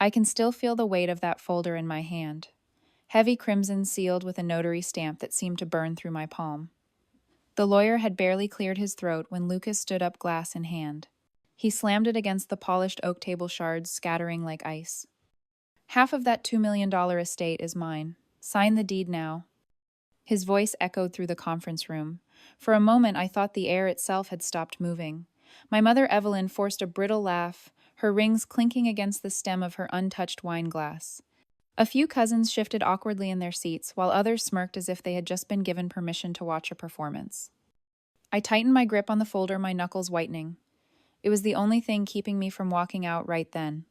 I can still feel the weight of that folder in my hand. Heavy crimson sealed with a notary stamp that seemed to burn through my palm. The lawyer had barely cleared his throat when Lucas stood up, glass in hand. He slammed it against the polished oak table shards, scattering like ice. Half of that $2 million estate is mine. Sign the deed now. His voice echoed through the conference room. For a moment, I thought the air itself had stopped moving. My mother Evelyn forced a brittle laugh, her rings clinking against the stem of her untouched wine glass. A few cousins shifted awkwardly in their seats, while others smirked as if they had just been given permission to watch a performance. I tightened my grip on the folder, my knuckles whitening. It was the only thing keeping me from walking out right then.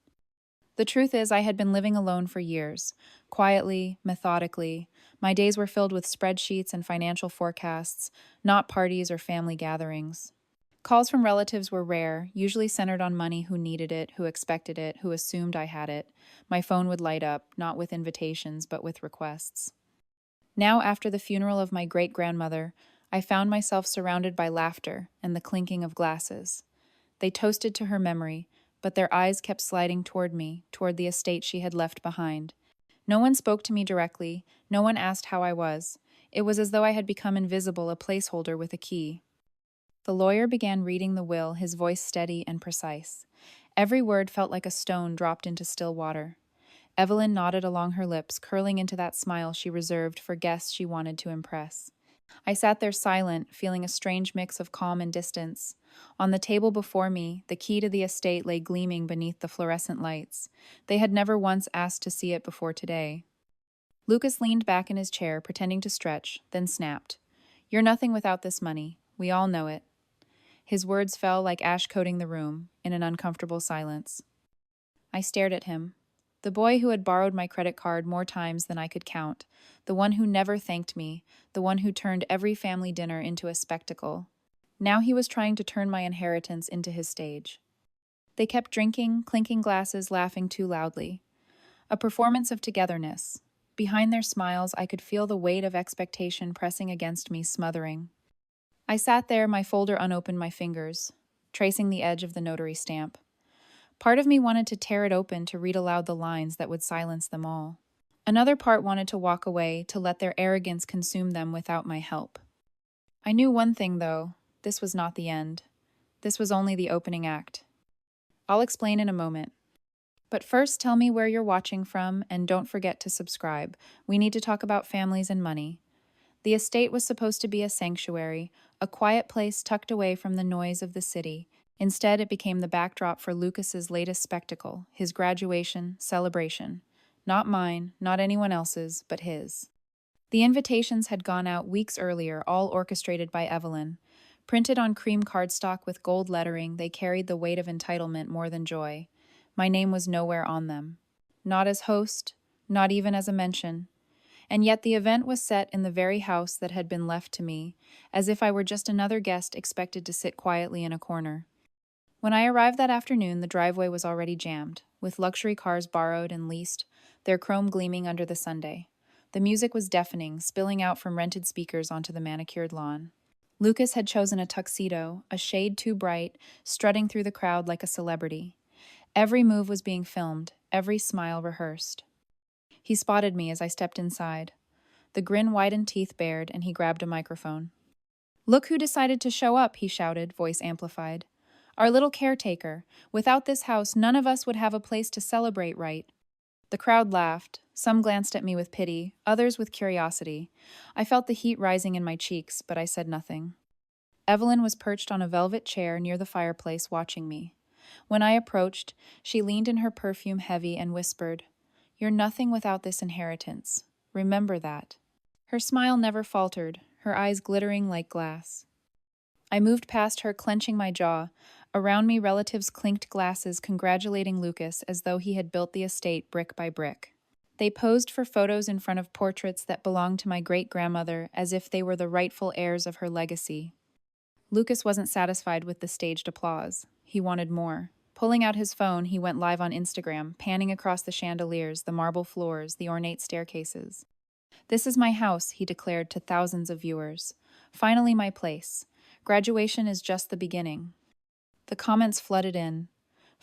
The truth is, I had been living alone for years, quietly, methodically. My days were filled with spreadsheets and financial forecasts, not parties or family gatherings. Calls from relatives were rare, usually centered on money, who needed it, who expected it, who assumed I had it. My phone would light up, not with invitations, but with requests. Now, after the funeral of my great-grandmother, I found myself surrounded by laughter and the clinking of glasses. They toasted to her memory, but their eyes kept sliding toward me, toward the estate she had left behind. No one spoke to me directly, no one asked how I was. It was as though I had become invisible, a placeholder with a key. The lawyer began reading the will, his voice steady and precise. Every word felt like a stone dropped into still water. Evelyn nodded along her lips, curling into that smile she reserved for guests she wanted to impress. I sat there silent, feeling a strange mix of calm and distance. On the table before me, the key to the estate lay gleaming beneath the fluorescent lights. They had never once asked to see it before today. Lucas leaned back in his chair, pretending to stretch, then snapped. "You're nothing without this money. We all know it." His words fell like ash coating the room, in an uncomfortable silence. I stared at him. The boy who had borrowed my credit card more times than I could count, the one who never thanked me, the one who turned every family dinner into a spectacle. Now he was trying to turn my inheritance into his stage. They kept drinking, clinking glasses, laughing too loudly. A performance of togetherness. Behind their smiles, I could feel the weight of expectation pressing against me, smothering. I sat there, my folder unopened, my fingers, tracing the edge of the notary stamp. Part of me wanted to tear it open to read aloud the lines that would silence them all. Another part wanted to walk away, to let their arrogance consume them without my help. I knew one thing, though. This was not the end. This was only the opening act. I'll explain in a moment. But first, tell me where you're watching from, and don't forget to subscribe. We need to talk about families and money. The estate was supposed to be a sanctuary, a quiet place tucked away from the noise of the city. Instead, it became the backdrop for Lucas's latest spectacle, his graduation celebration. Not mine, not anyone else's, but his. The invitations had gone out weeks earlier, all orchestrated by Evelyn. Printed on cream cardstock with gold lettering, they carried the weight of entitlement more than joy. My name was nowhere on them. Not as host, not even as a mention. And yet the event was set in the very house that had been left to me, as if I were just another guest expected to sit quietly in a corner. When I arrived that afternoon, the driveway was already jammed, with luxury cars borrowed and leased, their chrome gleaming under the sunday. The music was deafening, spilling out from rented speakers onto the manicured lawn. Lucas had chosen a tuxedo, a shade too bright, strutting through the crowd like a celebrity. Every move was being filmed, every smile rehearsed. He spotted me as I stepped inside. The grin widened, teeth bared, and he grabbed a microphone. "Look who decided to show up," he shouted, voice amplified. "Our little caretaker. Without this house, none of us would have a place to celebrate right." The crowd laughed. Some glanced at me with pity, others with curiosity. I felt the heat rising in my cheeks, but I said nothing. Evelyn was perched on a velvet chair near the fireplace, watching me. When I approached, she leaned in her perfume heavy and whispered, "You're nothing without this inheritance. Remember that." Her smile never faltered, her eyes glittering like glass. I moved past her, clenching my jaw. Around me, relatives clinked glasses, congratulating Lucas as though he had built the estate brick by brick. They posed for photos in front of portraits that belonged to my great-grandmother, as if they were the rightful heirs of her legacy. Lucas wasn't satisfied with the staged applause. He wanted more. Pulling out his phone, he went live on Instagram, panning across the chandeliers, the marble floors, the ornate staircases. "This is my house," he declared to thousands of viewers. "Finally my place. Graduation is just the beginning." The comments flooded in.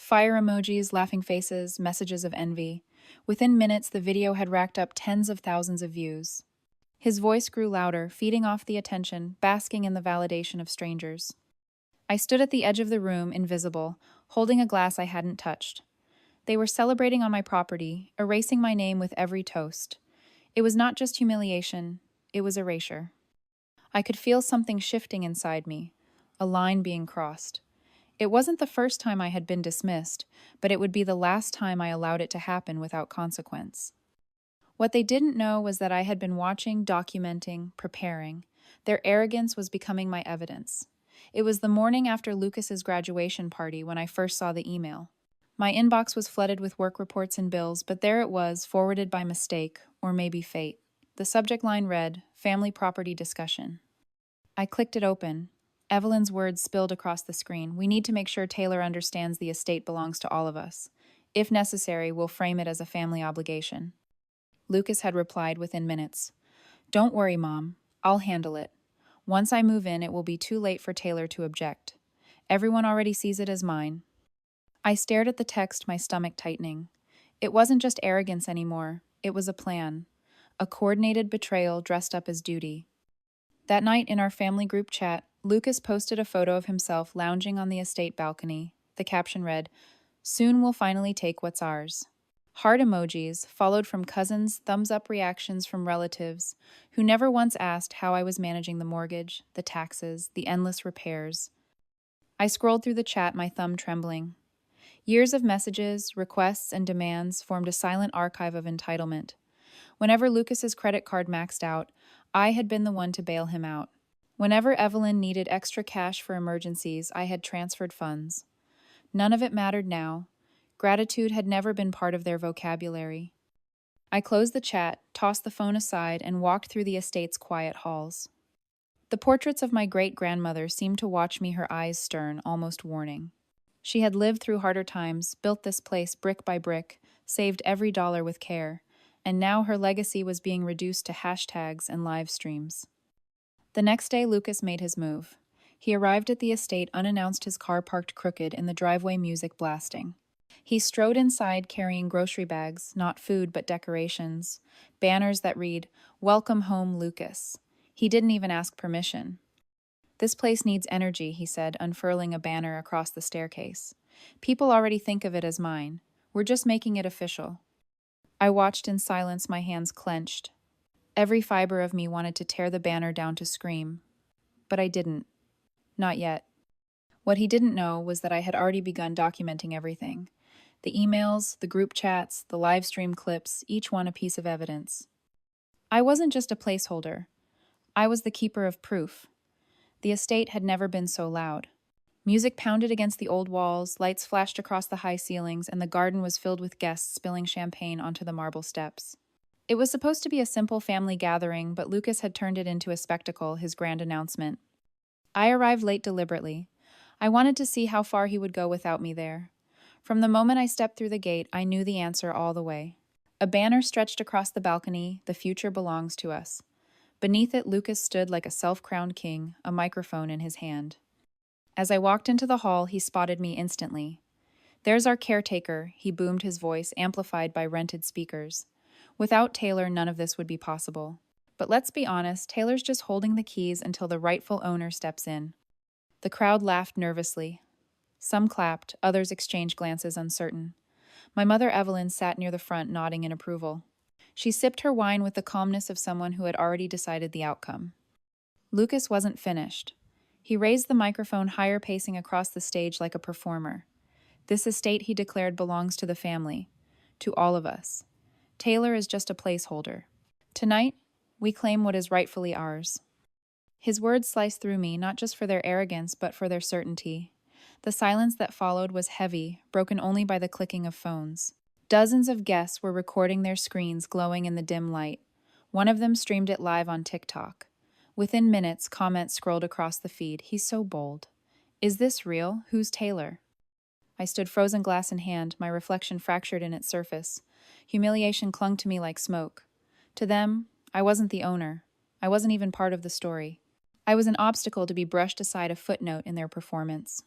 Fire emojis, laughing faces, messages of envy. Within minutes, the video had racked up tens of thousands of views. His voice grew louder, feeding off the attention, basking in the validation of strangers. I stood at the edge of the room, invisible, holding a glass I hadn't touched. They were celebrating on my property, erasing my name with every toast. It was not just humiliation, it was erasure. I could feel something shifting inside me, a line being crossed. It wasn't the first time I had been dismissed, but it would be the last time I allowed it to happen without consequence. What they didn't know was that I had been watching, documenting, preparing. Their arrogance was becoming my evidence. It was the morning after Lucas's graduation party when I first saw the email. My inbox was flooded with work reports and bills, but there it was, forwarded by mistake, or maybe fate. The subject line read, Family Property Discussion. I clicked it open. Evelyn's words spilled across the screen. We need to make sure Taylor understands the estate belongs to all of us. If necessary, we'll frame it as a family obligation. Lucas had replied within minutes. Don't worry, Mom. I'll handle it. Once I move in, it will be too late for Taylor to object. Everyone already sees it as mine. I stared at the text, my stomach tightening. It wasn't just arrogance anymore. It was a plan. A coordinated betrayal dressed up as duty. That night in our family group chat, Lucas posted a photo of himself lounging on the estate balcony. The caption read, Soon we'll finally take what's ours. Heart emojis, followed from cousins, thumbs-up reactions from relatives, who never once asked how I was managing the mortgage, the taxes, the endless repairs. I scrolled through the chat, my thumb trembling. Years of messages, requests, and demands formed a silent archive of entitlement. Whenever Lucas's credit card maxed out, I had been the one to bail him out. Whenever Evelyn needed extra cash for emergencies, I had transferred funds. None of it mattered now. Gratitude had never been part of their vocabulary. I closed the chat, tossed the phone aside, and walked through the estate's quiet halls. The portraits of my great-grandmother seemed to watch me, her eyes stern, almost warning. She had lived through harder times, built this place brick by brick, saved every dollar with care, and now her legacy was being reduced to hashtags and live streams. The next day, Lucas made his move. He arrived at the estate unannounced, his car parked crooked, in the driveway, music blasting. He strode inside carrying grocery bags, not food but decorations, banners that read, Welcome home, Lucas. He didn't even ask permission. This place needs energy, he said, unfurling a banner across the staircase. People already think of it as mine. We're just making it official. I watched in silence, my hands clenched. Every fiber of me wanted to tear the banner down to scream. But I didn't. Not yet. What he didn't know was that I had already begun documenting everything. The emails, the group chats, the live stream clips, each one a piece of evidence. I wasn't just a placeholder. I was the keeper of proof. The estate had never been so loud. Music pounded against the old walls, lights flashed across the high ceilings, and the garden was filled with guests spilling champagne onto the marble steps. It was supposed to be a simple family gathering, but Lucas had turned it into a spectacle, his grand announcement. I arrived late deliberately. I wanted to see how far he would go without me there. From the moment I stepped through the gate, I knew the answer all the way. A banner stretched across the balcony, The future belongs to us. Beneath it, Lucas stood like a self-crowned king, a microphone in his hand. As I walked into the hall, he spotted me instantly. There's our caretaker, he boomed, his voice amplified by rented speakers. Without Taylor, none of this would be possible. But let's be honest, Taylor's just holding the keys until the rightful owner steps in. The crowd laughed nervously. Some clapped, others exchanged glances, uncertain. My mother Evelyn sat near the front, nodding in approval. She sipped her wine with the calmness of someone who had already decided the outcome. Lucas wasn't finished. He raised the microphone higher, pacing across the stage like a performer. This estate, he declared, belongs to the family, to all of us. Taylor is just a placeholder. Tonight, we claim what is rightfully ours. His words sliced through me, not just for their arrogance, but for their certainty. The silence that followed was heavy, broken only by the clicking of phones. Dozens of guests were recording their screens glowing in the dim light. One of them streamed it live on TikTok. Within minutes, comments scrolled across the feed. He's so bold. Is this real? Who's Taylor? I stood frozen, glass in hand, my reflection fractured in its surface. Humiliation clung to me like smoke. To them, I wasn't the owner. I wasn't even part of the story. I was an obstacle to be brushed aside, a footnote in their performance.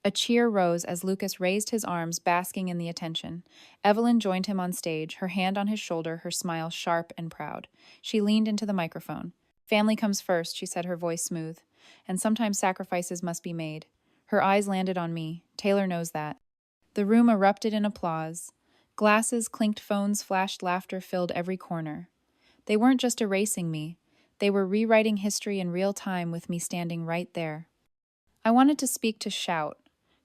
A cheer rose as Lucas raised his arms, basking in the attention. Evelyn joined him on stage, her hand on his shoulder, her smile sharp and proud. She leaned into the microphone. Family comes first, she said, her voice smooth. And sometimes sacrifices must be made. Her eyes landed on me. Taylor knows that. The room erupted in applause. Glasses clinked, phones flashed, laughter filled every corner. They weren't just erasing me. They were rewriting history in real time with me standing right there. I wanted to speak, to shout,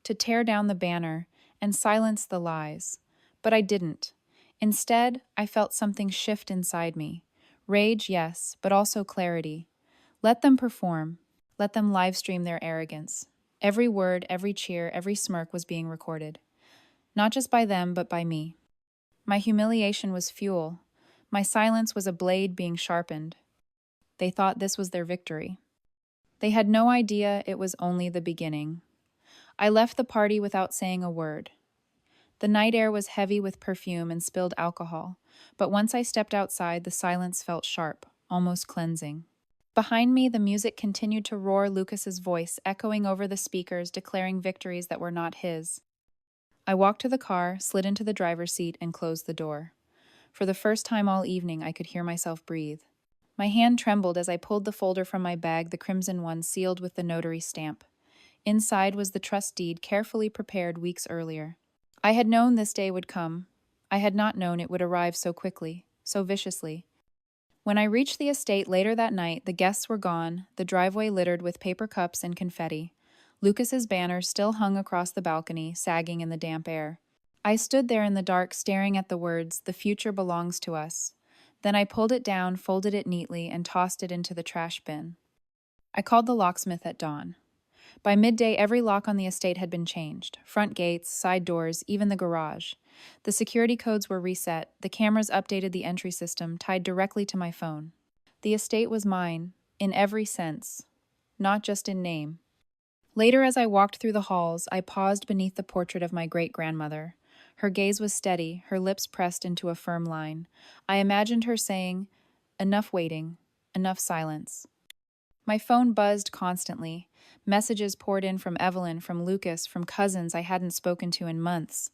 to tear down the banner and silence the lies. But I didn't. Instead, I felt something shift inside me. Rage, yes, but also clarity. Let them perform. Let them live stream their arrogance. Every word, every cheer, every smirk was being recorded. Not just by them, but by me. My humiliation was fuel. My silence was a blade being sharpened. They thought this was their victory. They had no idea it was only the beginning. I left the party without saying a word. The night air was heavy with perfume and spilled alcohol, but once I stepped outside, the silence felt sharp, almost cleansing. Behind me, the music continued to roar, Lucas's voice echoing over the speakers, declaring victories that were not his. I walked to the car, slid into the driver's seat, and closed the door. For the first time all evening, I could hear myself breathe. My hand trembled as I pulled the folder from my bag, the crimson one sealed with the notary stamp. Inside was the trust deed, carefully prepared weeks earlier. I had known this day would come. I had not known it would arrive so quickly, so viciously. When I reached the estate later that night, the guests were gone, the driveway littered with paper cups and confetti. Lucas's banner still hung across the balcony, sagging in the damp air. I stood there in the dark, staring at the words, "The future belongs to us." Then I pulled it down, folded it neatly, and tossed it into the trash bin. I called the locksmith at dawn. By midday, every lock on the estate had been changed. Front gates, side doors, even the garage. The security codes were reset. The cameras updated the entry system, tied directly to my phone. The estate was mine, in every sense, not just in name. Later, as I walked through the halls, I paused beneath the portrait of my great-grandmother. Her gaze was steady, her lips pressed into a firm line. I imagined her saying, "Enough waiting, enough silence." My phone buzzed constantly. Messages poured in from Evelyn, from Lucas, from cousins I hadn't spoken to in months.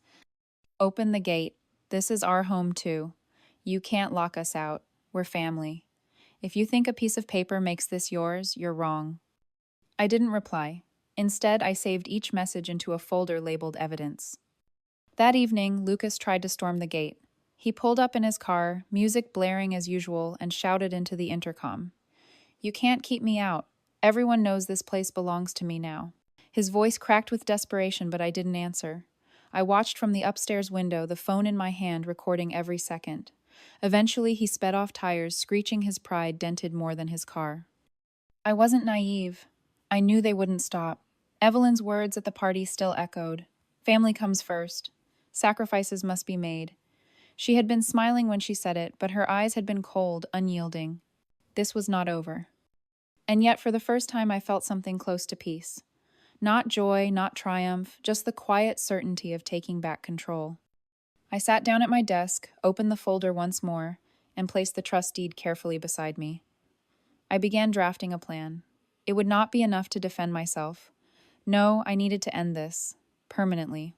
"Open the gate. This is our home too. You can't lock us out. We're family. If you think a piece of paper makes this yours, you're wrong." I didn't reply. Instead, I saved each message into a folder labeled evidence. That evening, Lucas tried to storm the gate. He pulled up in his car, music blaring as usual, and shouted into the intercom, "You can't keep me out. Everyone knows this place belongs to me now." His voice cracked with desperation, but I didn't answer. I watched from the upstairs window, the phone in my hand, recording every second. Eventually, he sped off tires, screeching, his pride dented more than his car. I wasn't naive. I knew they wouldn't stop. Evelyn's words at the party still echoed. Family comes first. Sacrifices must be made. She had been smiling when she said it, but her eyes had been cold, unyielding. This was not over. And yet, for the first time, I felt something close to peace. Not joy, not triumph, just the quiet certainty of taking back control. I sat down at my desk, opened the folder once more, and placed the trust deed carefully beside me. I began drafting a plan. It would not be enough to defend myself. No, I needed to end this, permanently.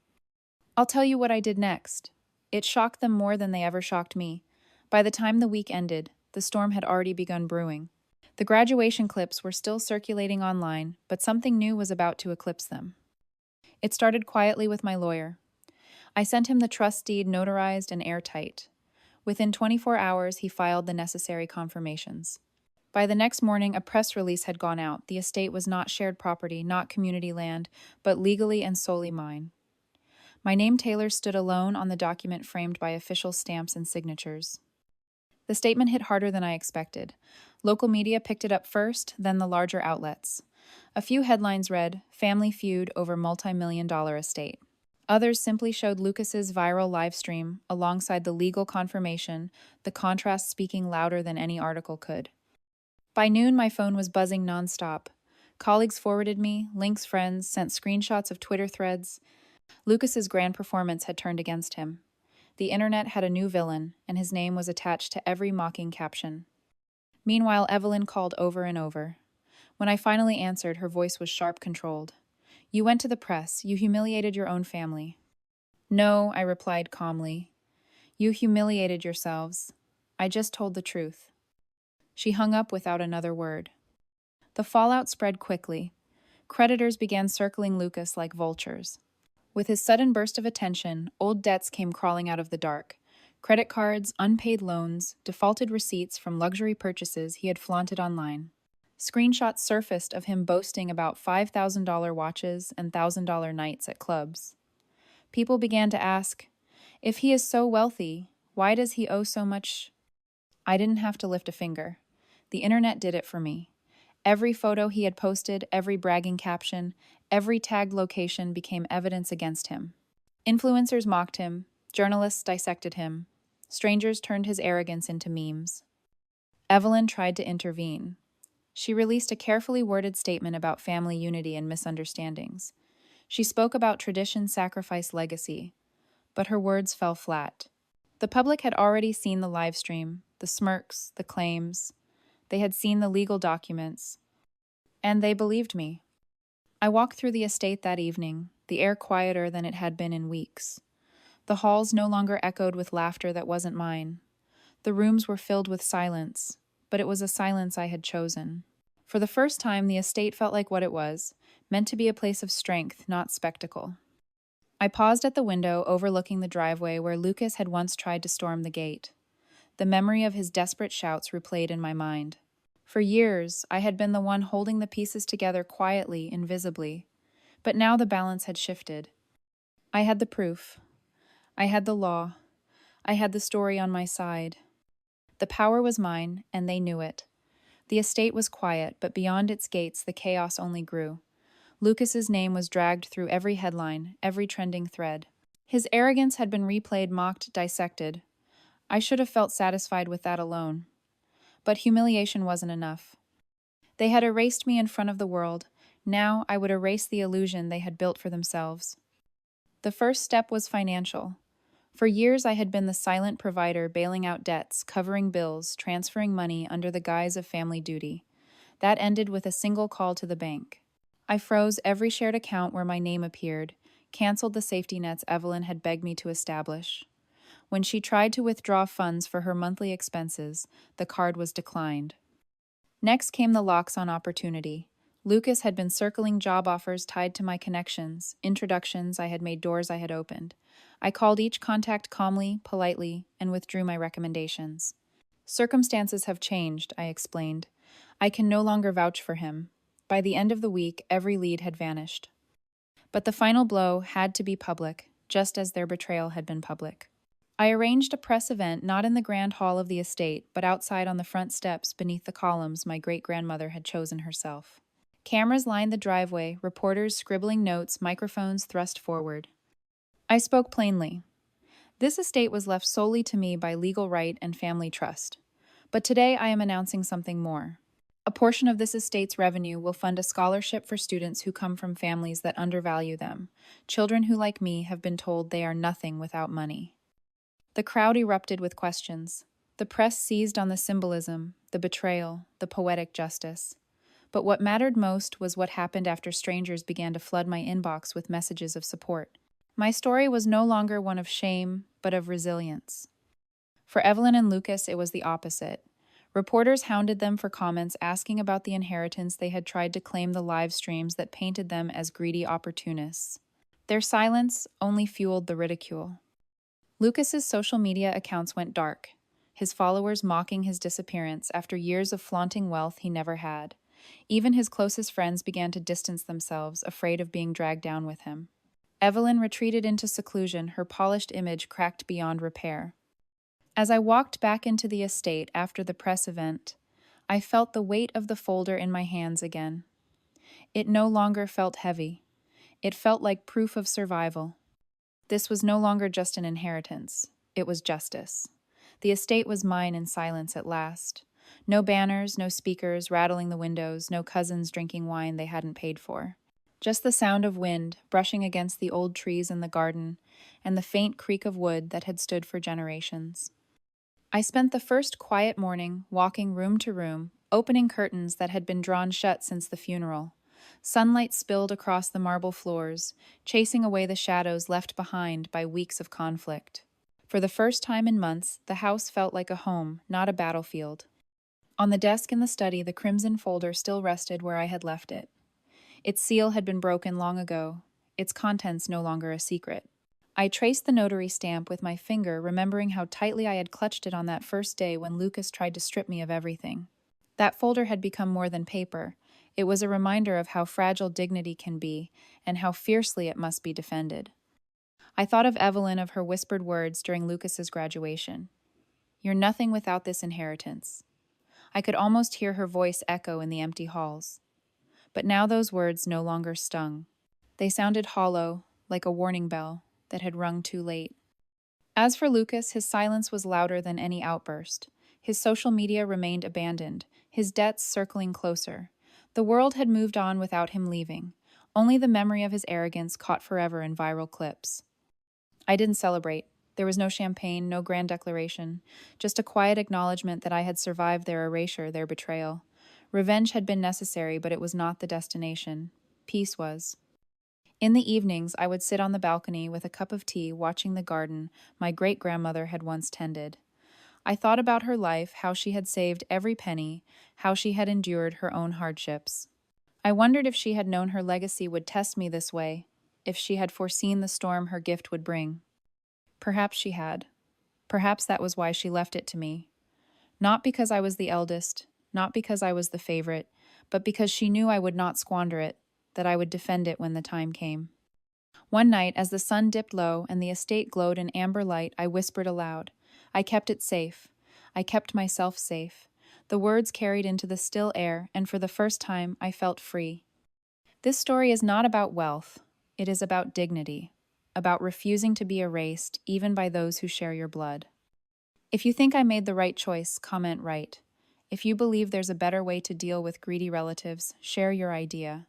I'll tell you what I did next. It shocked them more than they ever shocked me. By the time the week ended, the storm had already begun brewing. The graduation clips were still circulating online, but something new was about to eclipse them. It started quietly with my lawyer. I sent him the trust deed notarized and airtight. Within 24 hours, he filed the necessary confirmations. By the next morning, a press release had gone out. The estate was not shared property, not community land, but legally and solely mine. My name, Taylor, stood alone on the document framed by official stamps and signatures. The statement hit harder than I expected. Local media picked it up first, then the larger outlets. A few headlines read, "Family feud over multi-million-dollar estate." Others simply showed Lucas's viral live stream alongside the legal confirmation, the contrast speaking louder than any article could. By noon, my phone was buzzing nonstop. Colleagues forwarded me, links friends, sent screenshots of Twitter threads. Lucas's grand performance had turned against him. The internet had a new villain, and his name was attached to every mocking caption. Meanwhile, Evelyn called over and over. When I finally answered, her voice was sharp, controlled. You went to the press. You humiliated your own family. No, I replied calmly. You humiliated yourselves. I just told the truth. She hung up without another word. The fallout spread quickly. Creditors began circling Lucas like vultures. With his sudden burst of attention, old debts came crawling out of the dark. Credit cards, unpaid loans, defaulted receipts from luxury purchases he had flaunted online. Screenshots surfaced of him boasting about $5,000 watches and $1,000 nights at clubs. People began to ask, if he is so wealthy, why does he owe so much? I didn't have to lift a finger. The internet did it for me. Every photo he had posted, every bragging caption, every tagged location became evidence against him. Influencers mocked him, journalists dissected him, strangers turned his arrogance into memes. Evelyn tried to intervene. She released a carefully worded statement about family unity and misunderstandings. She spoke about tradition, sacrifice, legacy, but her words fell flat. The public had already seen the live stream, the smirks, the claims. They had seen the legal documents, and they believed me. I walked through the estate that evening, the air quieter than it had been in weeks. The halls no longer echoed with laughter that wasn't mine. The rooms were filled with silence, but it was a silence I had chosen. For the first time, the estate felt like what it was, meant to be a place of strength, not spectacle. I paused at the window overlooking the driveway where Lucas had once tried to storm the gate. The memory of his desperate shouts replayed in my mind. For years, I had been the one holding the pieces together quietly, invisibly. But now the balance had shifted. I had the proof. I had the law. I had the story on my side. The power was mine, and they knew it. The estate was quiet, but beyond its gates the chaos only grew. Lucas's name was dragged through every headline, every trending thread. His arrogance had been replayed, mocked, dissected. I should have felt satisfied with that alone. But humiliation wasn't enough. They had erased me in front of the world. Now I would erase the illusion they had built for themselves. The first step was financial. For years I had been the silent provider, bailing out debts, covering bills, transferring money under the guise of family duty. That ended with a single call to the bank. I froze every shared account where my name appeared, canceled the safety nets Evelyn had begged me to establish. When she tried to withdraw funds for her monthly expenses, the card was declined. Next came the locks on opportunity. Lucas had been circling job offers tied to my connections, introductions I had made, doors I had opened. I called each contact calmly, politely, and withdrew my recommendations. Circumstances have changed, I explained. I can no longer vouch for him. By the end of the week, every lead had vanished. But the final blow had to be public, just as their betrayal had been public. I arranged a press event not in the grand hall of the estate, but outside on the front steps beneath the columns my great-grandmother had chosen herself. Cameras lined the driveway, reporters scribbling notes, microphones thrust forward. I spoke plainly. This estate was left solely to me by legal right and family trust. But today I am announcing something more. A portion of this estate's revenue will fund a scholarship for students who come from families that undervalue them, children who, like me, have been told they are nothing without money. The crowd erupted with questions. The press seized on the symbolism, the betrayal, the poetic justice. But what mattered most was what happened after strangers began to flood my inbox with messages of support. My story was no longer one of shame, but of resilience. For Evelyn and Lucas, it was the opposite. Reporters hounded them for comments asking about the inheritance they had tried to claim, the live streams that painted them as greedy opportunists. Their silence only fueled the ridicule. Lucas's social media accounts went dark, his followers mocking his disappearance after years of flaunting wealth he never had. Even his closest friends began to distance themselves, afraid of being dragged down with him. Evelyn retreated into seclusion, her polished image cracked beyond repair. As I walked back into the estate after the press event, I felt the weight of the folder in my hands again. It no longer felt heavy. It felt like proof of survival. This was no longer just an inheritance. It was justice. The estate was mine in silence at last. No banners, no speakers rattling the windows, no cousins drinking wine they hadn't paid for. Just the sound of wind brushing against the old trees in the garden and the faint creak of wood that had stood for generations. I spent the first quiet morning walking room to room, opening curtains that had been drawn shut since the funeral. Sunlight spilled across the marble floors, chasing away the shadows left behind by weeks of conflict. For the first time in months, the house felt like a home, not a battlefield. On the desk in the study, the crimson folder still rested where I had left it. Its seal had been broken long ago, its contents no longer a secret. I traced the notary stamp with my finger, remembering how tightly I had clutched it on that first day when Lucas tried to strip me of everything. That folder had become more than paper. It was a reminder of how fragile dignity can be and how fiercely it must be defended. I thought of Evelyn, of her whispered words during Lucas's graduation. "You're nothing without this inheritance." I could almost hear her voice echo in the empty halls. But now those words no longer stung. They sounded hollow, like a warning bell that had rung too late. As for Lucas, his silence was louder than any outburst. His social media remained abandoned, his debts circling closer. The world had moved on without him leaving. Only the memory of his arrogance caught forever in viral clips. I didn't celebrate. There was no champagne, no grand declaration, just a quiet acknowledgement that I had survived their erasure, their betrayal. Revenge had been necessary, but it was not the destination. Peace was. In the evenings, I would sit on the balcony with a cup of tea, watching the garden my great-grandmother had once tended. I thought about her life, how she had saved every penny, how she had endured her own hardships. I wondered if she had known her legacy would test me this way, if she had foreseen the storm her gift would bring. Perhaps she had. Perhaps that was why she left it to me. Not because I was the eldest, not because I was the favorite, but because she knew I would not squander it, that I would defend it when the time came. One night, as the sun dipped low and the estate glowed in amber light, I whispered aloud. I kept it safe. I kept myself safe. The words carried into the still air, and for the first time, I felt free. This story is not about wealth. It is about dignity, about refusing to be erased, even by those who share your blood. If you think I made the right choice, comment right. If you believe there's a better way to deal with greedy relatives, share your idea.